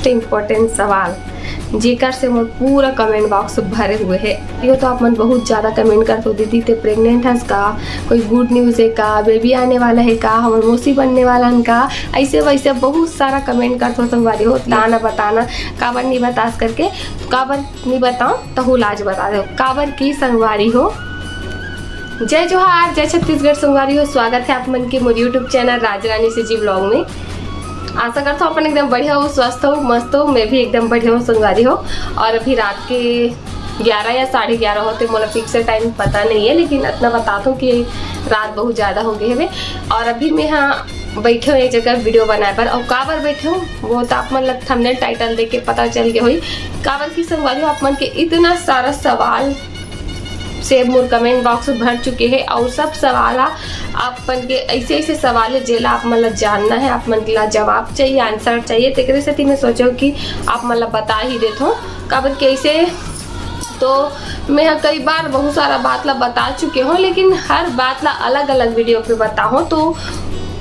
Most important सवाल जेकर से मोर पूरा कमेंट बॉक्स भरे हुए है। यो तो आप मन बहुत ज़्यादा कमेंट कर तो दीदी ते प्रेग्नेंट हंस का, कोई गुड न्यूज़ है का, बेबी आने वाला है का, हमार मौसी बनने वाला है का, ऐसे वैसे बहुत सारा कमेंट कर तो संगवारी हो ताना बताना काबर नहीं बतास करके, काबर नहीं बताओ तो लाज बता दो काबर की संगवारी हो। जय जोहार, जय छत्तीसगढ़ संगवारी हो। स्वागत है आप मन के मोर यूट्यूब चैनल राजरानी से जी ब्लॉग में। आशा करता हूँ अपन एकदम बढ़िया हो, स्वस्थ हो, मस्त हो। मैं भी एकदम बढ़िया हूँ संगवारी हो। और अभी रात के 11 या 11:30 होते, मुझे फिक्स टाइम पता नहीं है, लेकिन इतना बता दूँ कि रात बहुत ज़्यादा हो गई है। और अभी मैं यहाँ बैठे हुए एक जगह वीडियो बनाए पर, और काबर बैठे हूँ वो तो आप मन थंबनेल टाइटल देख के पता चल गया हुई। काबर की संगवारी हो, आप मन के इतना सारा सवाल से मोर कमेंट बॉक्स भर चुके हैं, और सब सवाल आप मन के ऐसे ऐसे सवाल है जेला आप मतलब जानना है, आप मन के जवाब चाहिए, आंसर चाहिए। तेरे से मैं सोचो कि आप मतलब बता ही देता हूँ काबर कैसे। तो मैं कई बार बहुत सारा बात ला बता चुके हूँ, लेकिन हर बात ला अलग अलग वीडियो पे बताऊँ। तो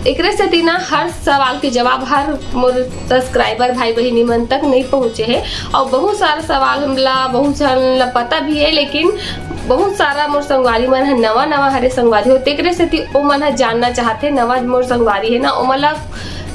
एक से ना हर सवाल के जवाब हर मोर सब्सक्राइबर भाई बहनी मन तक नहीं पहुँचे हैं, और बहुत सारा सवाल हमला बहुत सारा पता भी है, लेकिन बहुत सारा मोर संगवारी मन है नवा हरे संगवारी हो। तेकरे से ओ मन है जानना चाहते नवा मोर संगवारी है ना, ओ मला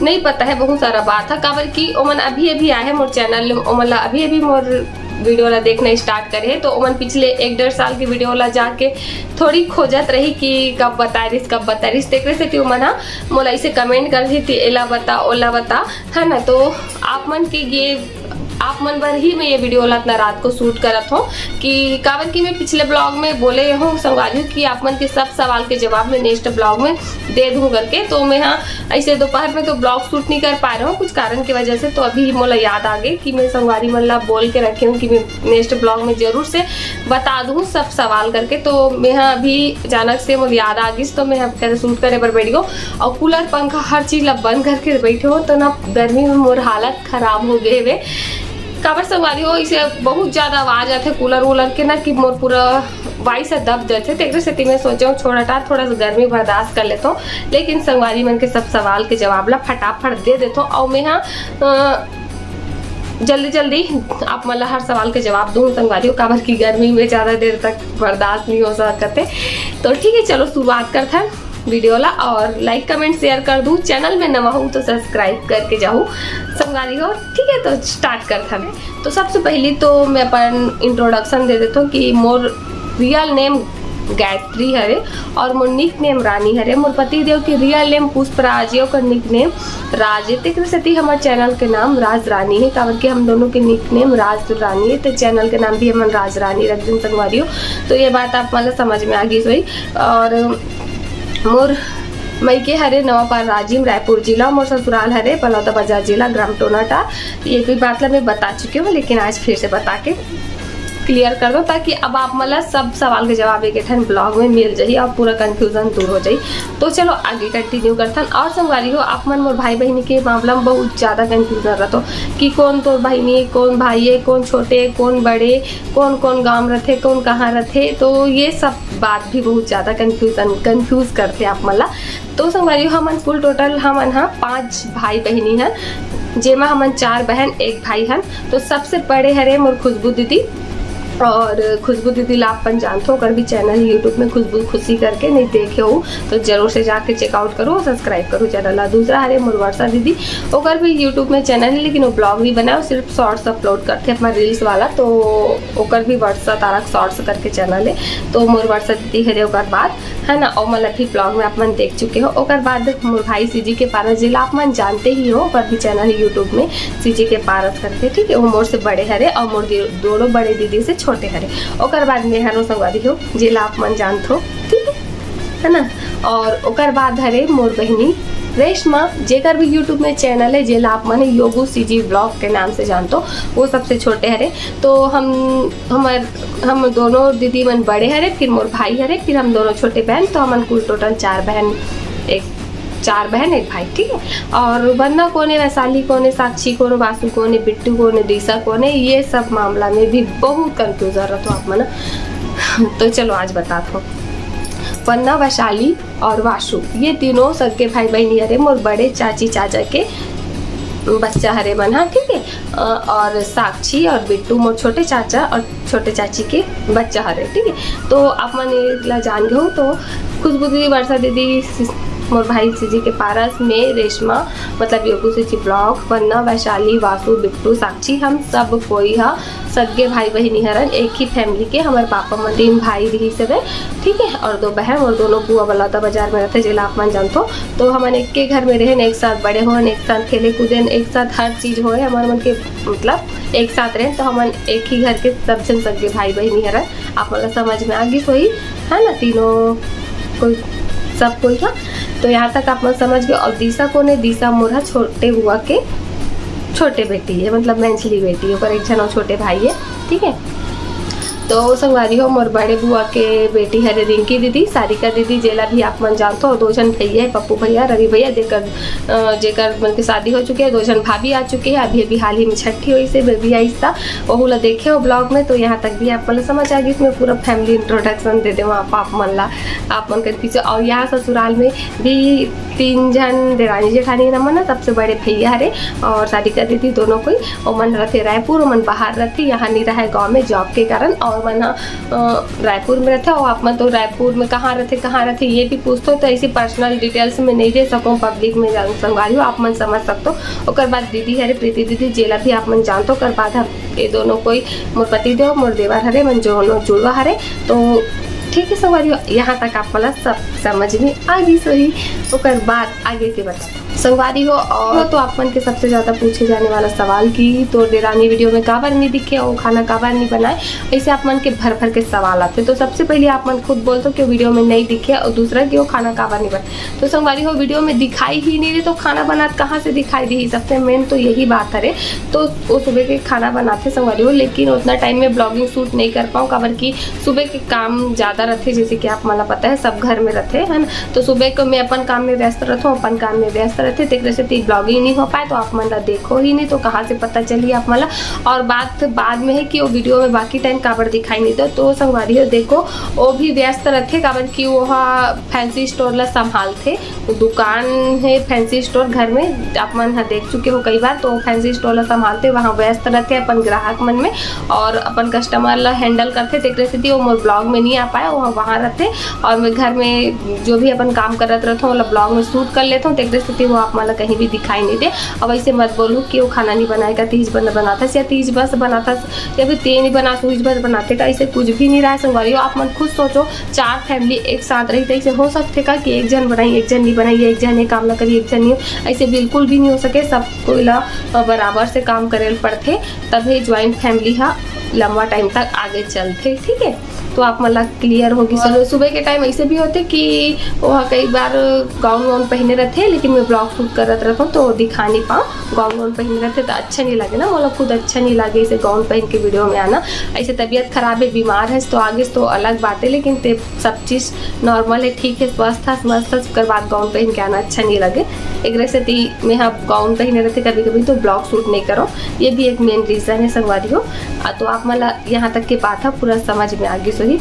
नहीं पता है बहुत सारा बात है। काबर की ओ मन अभी आए है मोर चैनल, ओ मला अभी मोर वीडियो ला देखना स्टार्ट करे। तो ओमन पिछले 1-1.5 साल की वीडियो ला जाके थोड़ी खोजत रही कि कब बता रही तेकरे से ओमन मोला ऐसे कमेंट कर रही थी एला बता ओला बता, है ना। तो आप मन के ये आप मन पर ही मैं ये वीडियो ला इतना रात को शूट करत हूँ कि काबर की मैं पिछले ब्लॉग में बोले हूँ संगवारी कि आप मन के सब सवाल के जवाब में नेक्स्ट ब्लॉग में दे दूँ करके। तो मैं ऐसे दोपहर में तो ब्लॉग शूट नहीं कर पा रहा हूँ कुछ कारण की वजह से। तो अभी मोला याद आ गई कि मैं संगवारी मन ला बोल के रखी हूँ कि मैं नेक्स्ट ब्लॉग में जरूर से बता दूँ सब सवाल करके। तो मैं अभी अचानक से मुझे याद आ गई, तो मैं कैसे शूट करे पर बैठ गो, और कूलर पंखा हर चीज़ ला बंद करके बैठे हो। तो ना गर्मी में मोर हालत खराब हो गए हुए काबर संगवारी हो, इसे बहुत ज़्यादा आवाज़ आते कूलर वूलर के ना कि मोर पूरा वाई से दब जाते। तेरे से मैं सोचा थोड़ा सा गर्मी बर्दाश्त कर लेता हूँ, लेकिन संगवारी मन के सब सवाल के जवाब ला फटाफट दे देता हूँ। और मैं जल्दी आप मतलब हर सवाल के जवाब दूँ संगवारी हो, काबर की गर्मी में ज़्यादा देर तक बर्दाश्त नहीं हो सकते। तो ठीक है, चलो शुरुआत करते हैं वीडियो ला, और लाइक कमेंट शेयर कर दूँ। चैनल में नवा हूँ तो सब्सक्राइब करके जाऊँ संगवारी हो, ठीक है। तो स्टार्ट करते हैं। तो सबसे पहले तो मैं अपन इंट्रोडक्शन दे देता हूँ कि मोर रियल नेम गायत्री हरे और मोर निक नेम रानी हरे। मोर पति देव के रियल नेम पुष्पराज है और निक नेम राज है। तेरे से हमारे चैनल के नाम राज रानी है, काबर के हम दोनों के निक नेम राज रानी है, तो चैनल के नाम भी हम राज रानी रख दिन संगवारी हो। तो ये बात आप मतलब समझ में आ गई सोई। और मोर मैके हरे नवापार राजिम रायपुर जिला, मोर ससुराल हरे बलौदा बाजार जिला ग्राम टोनाटा। ये भी बात मैं बता चुकी हूँ, लेकिन आज फिर से बता के क्लियर कर दो, ताकि अब आप मतलब सब सवाल के जवाब एक ब्लॉग में मिल जाए और पूरा कंफ्यूजन दूर हो जाए। तो चलो आगे कंटिन्यू करते हैं। और संगवारी हो, आप मन मोर भाई बहनी के मामला में बहुत ज़्यादा कंफ्यूजन रहता हो कि कौन तो बहनी है, कौन भाई है, कौन छोटे, कौन बड़े, कौन गाँव रहते, कौन कहाँ रहते। तो ये सब बात भी बहुत ज़्यादा कंफ्यूज करते आप मला। तो संगवारी हो, हमन कुल टोटल हमन 5 भाई बहनी हैं, जेमा हमन 4 बहन 1 भाई हैं। तो सबसे बड़े हरे मोर खुशबू दीदी, और खुशबू दीदी ला अपन जानते हो, अगर भी चैनल यूट्यूब में खुशबू खुशी करके नहीं देखे हो तो जरूर से जाके चेकआउट करो, सब्सक्राइब करो चैनल ला। दूसरा हरे मोर वर्षा दीदी, ओकर भी यूट्यूब में चैनल है, लेकिन वो ब्लॉग नहीं बनाओ, सिर्फ शॉर्ट्स अपलोड करते अपना रील्स वाला। तो ओकर भी वर्षा तारक शॉर्ट्स करके चैनल है। तो मोर वर्षा दीदी हरे ओकर बाद, है ना। और मतलब भी ब्लॉग में आप मन देख चुके हो। ओकर बाद मोर भाई सीजी के पारस जिला आप मन जानते ही हो, ओकर भी चैनल है यूट्यूब में सीजी के पारस करके, ठीक है। वो मोर से बड़े हरे और मोर दोनों बड़े दीदी से छोटे हरे। ओकर बाद में हरो संगवारी हो जिला आप मन जानते हो, ठीक है ना। और ओकर बाद हरे मोर बहनी रेशमा, जेकर भी यूट्यूब में चैनल है जेला आप मन योगू सीजी ब्लॉग के नाम से जानते हो, वो सबसे छोटे हरे। तो हम दोनों दीदी मन बड़े हरे, फिर मोर भाई हरे, फिर हम दोनों छोटे बहन। तो हमन कुल टोटल 4 बहन 1 भाई, ठीक है। और वरना कोने वैशाली कोने साक्षी कोने वासु कोने बिट्टू कोने दिशा कोने, ये सब मामला में भी बहुत कंफ्यूजन रहता आप मन। तो चलो आज बताता हूँ। वरना वैशाली और वासु ये तीनों सगे भाई बहनी हरे मोर बड़े चाची चाचा के बच्चा हरे मन, हाँ ठीक है। और साक्षी और बिट्टू मोर छोटे चाचा और छोटे चाची के बच्चा हरे, ठीक है। तो आप मन ला जान गए हो। तो खुशबू दीदी, वर्षा दीदी, मोर भाई जी के पारस में, रेशमा मतलब योगू से ब्लॉग, वन्ना, वैशाली, वासु, बिट्टू, साक्षी, हम सब कोई हा सगे भाई बहनी हरन, एक ही फैमिली के। हमारे पापा मन 3 भाई रही सब है, ठीक है, और 2 बहन, और दोनों बुआ बलौदा बाजार में रहते, जिला आप मन जानते हो। तो हम एक के घर में रहे, एक साथ बड़े हो, एक साथ खेले कूदे, एक साथ हर चीज़ हो, हमारे मन के मतलब एक साथ रहे। तो हम एक ही घर के सब जन सगे भाई बहनी हरन। आप मतलब समझ में आ गई सोई है ना, तीनों कोई सब कोई था। तो यहाँ तक आप लोग समझ गए। और दिशा कौन है? दिशा मोरा छोटे बुआ के छोटे बेटी है, मतलब मैंछली बेटी है, पर एक जन और छोटे भाई है, ठीक है। तो संगवारी हो मोर बड़े बुआ के बेटी हरे रिंकी दीदी, सारिका दीदी, जेला भी आप मन जानते हो। 2 जन भैया है, पप्पू भैया, रवि भैया, जेकर मन की शादी हो चुकी है। 2 जन भाभी आ चुके हैं, अभी हाल ही में छठी हुई से बेबी आई था, वह ला देखे हो ब्लॉग में। तो यहाँ तक भी आप मतलब समझ आ गई, इसमें पूरा फैमिली इंट्रोडक्शन दे दे आप मन ला, आप मन कर पीछे। और यहाँ ससुराल में भी 3 जन देरानी जेठानी नमन है, सबसे बड़े भैया हरे और सारिका दीदी, दोनों कोई। और मन रहते रायपुर, मन बाहर रहती, यहाँ नहीं रहा है गाँव में जॉब के कारण। और मन रायपुर में रहते। और आप मन तो रायपुर में कहाँ रहते ये भी पूछते हो, तो ऐसी पर्सनल डिटेल्स में नहीं दे सकूँ, पब्लिक में संगवारी हो, आप मन समझ सकते हो। और बाद दीदी हरे प्रीति दीदी, जेला भी आप मन जानते हो। कर बाद हम ये दोनों कोई मोर पति देव, मोर देवर हरे, मन जो जुड़वा हरे। तो ठीक है संगवारी, यहाँ तक आप मतलब सब समझ में आ गई सोई। और बाद आगे के बता संगवारी हो। और तो आप मन के सबसे ज़्यादा पूछे जाने वाला सवाल कि तो देरानी वीडियो में काबर नहीं दिखे और खाना काबर नहीं बनाए, ऐसे आप मन के भर के सवाल आते। तो सबसे पहले आप मन खुद बोलते हो कि वीडियो में नहीं दिखे, और दूसरा कि वो खाना काबर नहीं बनाए। तो संगवारी हो वीडियो में दिखाई ही नहीं रही, तो खाना बनाते कहाँ से दिखाई दी? सबसे मेन तो यही बात है। तो वो सुबह के खाना बनाते संगवारी हो, लेकिन उतना टाइम में ब्लॉगिंग शूट नहीं कर पाऊँ, काबर की सुबह के काम ज़्यादा रहते, जैसे कि आप मला पता है सब घर में रहते है ना। तो सुबह को मैं अपन काम में व्यस्त रहता हूँ, अपन काम में व्यस्त रहते, तो एक तरह से ब्लॉगिंग नहीं हो पाए, तो आप मला देखो ही नहीं, तो कहाँ से पता चली आप मला। और बात बाद में है कि वो वीडियो में बाकी टाइम काबर दिखाई नहीं दो। तो संगवारी हो देखो, वो भी व्यस्त रहते, काबर की वो फैंसी स्टोर ला संभालते, दुकान है फैंसी स्टोर घर में, आप मन देख चुके हो कई बार। तो फैंसी स्टोर ला संभालते, वहाँ व्यस्त रहते अपन ग्राहक मन में, और अपन कस्टमर ला हैंडल करते। तो एक तरह से वो मोर ब्लॉग में नहीं आ पाया, वहाँ रहते, और मैं घर में जो भी अपन काम करते रहता हूँ मतलब ब्लॉग में शूट कर लेता हूँ। तो एक तरह से वो आप मला कहीं भी दिखाई नहीं दे। अब ऐसे मत बोलूँ कि वो खाना नहीं बनाएगा, 30 बनाता या 30 बस बनाता, या फिर 3 ही बना 30 बस बनाते का, ऐसे कुछ भी नहीं रहा है संगवारी। आप मन खुद सोचो, 4 फैमिली एक साथ रही, तो ऐसे हो सकते का कि एक जन बनाई, एक जन नहीं बनाई, एक जन ये काम ना करी, एक जन नहीं, ऐसे बिल्कुल भी नहीं हो सके। सब कोई ला बराबर से काम करे पड़ते, तभी ज्वाइंट फैमिली हा लंबा टाइम तक आगे चलते, ठीक है। तो आप मतलब क्लियर होगी। चलो सुबह के टाइम ऐसे भी होते कि वह कई बार गाउन वाउन पहने रहते, लेकिन मैं ब्लॉग शूट करते रहता हूँ, तो दिखा नहीं पाऊँ। गाउन वाउन पहने रहते तो अच्छा नहीं लगे ना, मतलब खुद अच्छा नहीं लगे इसे गाउन पहन के वीडियो में आना। ऐसे तबीयत खराब है, बीमार है, तो आगे तो अलग बात है, लेकिन सब चीज़ नॉर्मल है, ठीक है, स्वस्थ है, मस्त है, उसके बाद गाउन पहन के आना अच्छा नहीं लगे। एक रेसिपी में आप गाउन पहने रहते कभी कभी, तो ब्लॉग शूट नहीं करो, ये भी एक मेन रीज़न है संगवारी हो। तो आप मतलब यहाँ तक की बात है पूरा समझ में आ गई सही।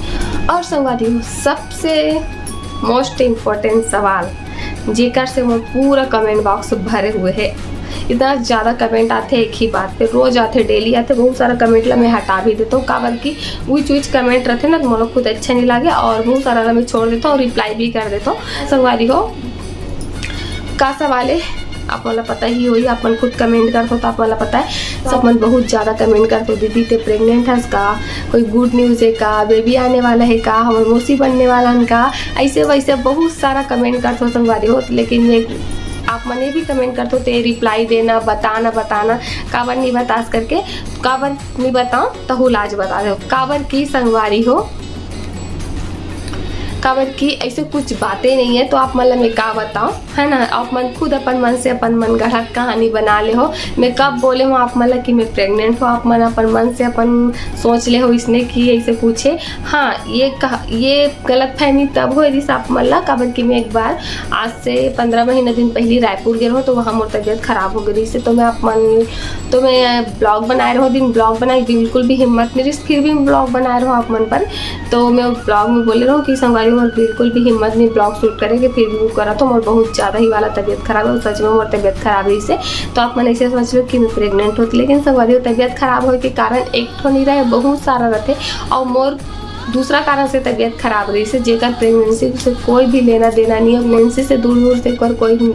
और संगवारी हो सबसे मोस्ट इम्पोर्टेंट सवाल, जेकर से वो पूरा कमेंट बॉक्स भरे हुए है, इतना ज़्यादा कमेंट आते हैं एक ही बात पे, रोज आते, डेली आते, बहुत सारा कमेंट ला मैं हटा भी देता हूँ, काबर की ऊँच कमेंट रहते ना, तो मुझे खुद अच्छा नहीं लगे, और बहुत सारा ला मैं छोड़ देता हूँ, रिप्लाई भी कर देता हूँ। संगवारी हो का सवाल है आप मला पता ही होई, आप मन खुद कमेंट करते हो तो आप मला पता है। सब मन बहुत ज़्यादा कमेंट करते हो, दीदी ते प्रेग्नेंट है का, कोई गुड न्यूज़ है का, बेबी आने वाला है का, हमारे मौसी बनने वाला है का, ऐसे वैसे बहुत सारा कमेंट करते हो संगवारी हो। लेकिन ये आप मने भी कमेंट करते हो, तो रिप्लाई देना, बताना काबर नहीं बतास करके, काबर नहीं बताओ तो लाज बता दो, काबर की संगवारी हो, काबर की ऐसे कुछ बातें नहीं है। तो आप मतलब मैं का बताऊँ, है ना, आप मन खुद अपन मन से अपन मन गढ़ा कहानी बना ले हो। मैं कब बोले हो आप मतलब कि मैं प्रेग्नेंट हो, आप मन अपन मन से अपन सोच ले हो इसने कि ऐसे पूछे। हाँ, ये गलत फहमी तब हो जिस आप मतलब, काबर कि मैं एक बार आज से 15 महीने दिन पहले रायपुर गए हो, तो वहाँ मोर तबीयत खराब हो गई से, तो मैं ब्लॉग बनाए रहो, दिन ब्लॉग बनाई, बिल्कुल भी हिम्मत नहीं रही, फिर भी ब्लॉग बनाए रहो आप मन पर। तो मैं ब्लॉग में बोले रहा हूँ कि संगवारी संगवारी मोर बिल्कुल भी हिम्मत नहीं ब्लॉग शूट करे के, फिर भी वो करा तो मोर बहुत ज़्यादा ही वाला तबीयत खराब है। सच में मोर तबीयत खराब रही से तो आप मन ऐसे सोच लो कि मैं प्रेग्नेंट होती, लेकिन संगवारी तबीयत खराब होने के कारण एक ठो नहीं रहे, बहुत सारा रहते। और मोर दूसरा कारण से तबीयत खराब रही से जेकर प्रेगनेंसी से कोई भी लेना देना नहीं है, प्रेगनेंसी से दूर से कोई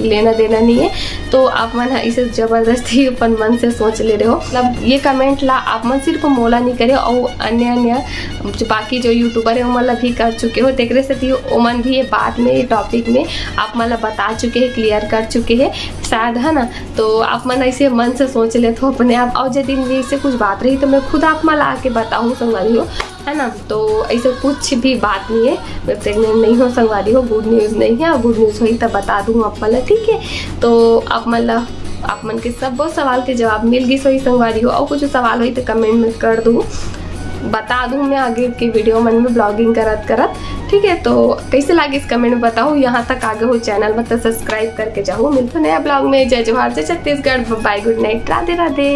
लेना देना नहीं है। तो आप मन इसे ज़बरदस्ती अपन मन से सोच ले रहे हो। मतलब ये कमेंट ला आप मन सिर्फ मोला नहीं करे और अन्य जो बाकी जो यूट्यूबर है वो मतलब भी कर चुके हो, तेरे से ओमन भी ये बात में, ये टॉपिक में आप मतलब बता चुके हैं, क्लियर कर चुके हैं शायद, है ना। तो आप मन ऐसे मन से सोच लेते हो अपने आप। और यदि इससे कुछ बात रही तो मैं खुद आप मला आके बताऊँ संगवारी हो, है ना। तो ऐसे कुछ भी बात नहीं है, मैं प्रेग्नेंट नहीं हो संगवारी हो, गुड न्यूज़ नहीं है। और गुड न्यूज़ हुई तब बता दूँ आप मतलब, ठीक है। तो आप मतलब आप मन के सब सवाल के जवाब मिल गई सही संगवारी हो। और कुछ सवाल हुई तो कमेंट में कर दूँ, बता दूँ मैं आगे की वीडियो मन में ब्लॉगिंग करत, ठीक है। तो कैसे लगे इस कमेंट में बताओ। यहाँ तक आगे हो चैनल मतलब सब्सक्राइब करके जाओ। मिलते नया ब्लॉग में। जय जवाहर, जय Chhattisgarh, bye, good night, Radhe Radhe.